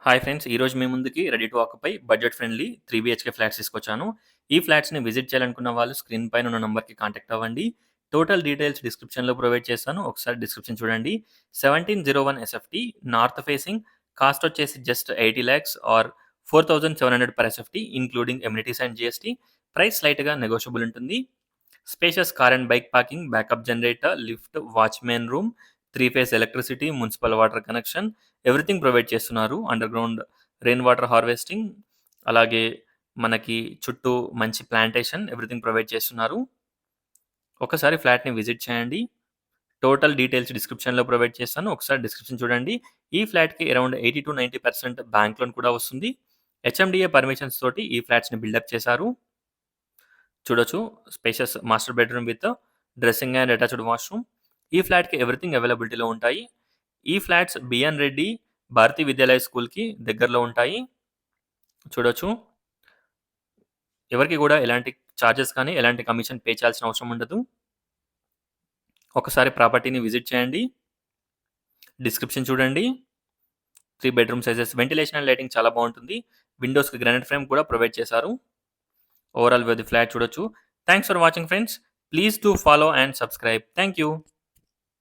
Hi friends! ఈరోజు మీ ముందుకి ready to occupy budget friendly 3 BHK flats తీసుకొచ్చాను. ఈ ఫ్లాట్స్‌ని విజిట్ చేయాలనుకున్న వాళ్ళు స్క్రీన్ పైన ఉన్న నంబర్‌కి కాంటాక్ట్ అవ్వండి. టోటల్ డీటెయిల్స్ డిస్క్రిప్షన్‌లో ప్రొవైడ్ చేస్తాను. ఒకసారి డిస్క్రిప్షన్ చూడండి. 1701 ఎస్ఎఫ్టీ నార్త్ ఫేసింగ్, కాస్ట్ వచ్చేసి just 80 lakhs or 4700 per SFT including amenities and GST. Price స్లైట్‌గా నెగోషియబుల్ ఉంటుంది. Spacious car and bike parking, backup generator, lift, watchman room, 3 phase electricity, municipal water connection everything provide చేస్తున్నారు. Underground rain water harvesting, అలాగే మనకి చుట్టూ మంచి plantation everything provide చేస్తున్నారు. ఒకసారి ఫ్లాట్‌ని విజిట్ చేయండి. టోటల్ డీటెయిల్స్ డిస్క్రిప్షన్‌లో ప్రొవైడ్ చేస్తాను. ఒకసారి డిస్క్రిప్షన్ చూడండి. ఈ ఫ్లాట్‌కి అరౌండ్ 80-90% బ్యాంక్ లోన్ కూడా వస్తుంది. హెచ్ఎండిఏ పర్మిషన్స్ తోటి ఈ ఫ్లాట్స్‌ని బిల్డప్ చేశారు. చూడొచ్చు, spacious master bedroom with dressing and attached washroom. ఈ ఫ్లాట్‌కి ఎవ్రీథింగ్ అవైలబిలిటీలో ఉంటాయి. ఈ ఫ్లాట్స్ బిఎన్ రెడ్డి భారతీ విద్యాలయ స్కూల్‌కి దగ్గరలో ఉంటాయి. చూడొచ్చు, ఎవరికి కూడా ఎలాంటి చార్జెస్ కానీ, ఎలాంటి కమిషన్ పే చేయాల్సిన అవసరం ఉండదు. ఒకసారి ప్రాపర్టీని విజిట్ చేయండి. డిస్క్రిప్షన్ చూడండి. 3 bedroom sizes, ventilation and lighting చాలా బాగుంటుంది. విండోస్‌కి గ్రానైట్ ఫ్రేమ్ కూడా ప్రొవైడ్ చేశారు. ఓవరాల్ వ్యూ ది ఫ్లాట్ చూడొచ్చు. Thanks for watching friends. Please do follow and subscribe. Thank you.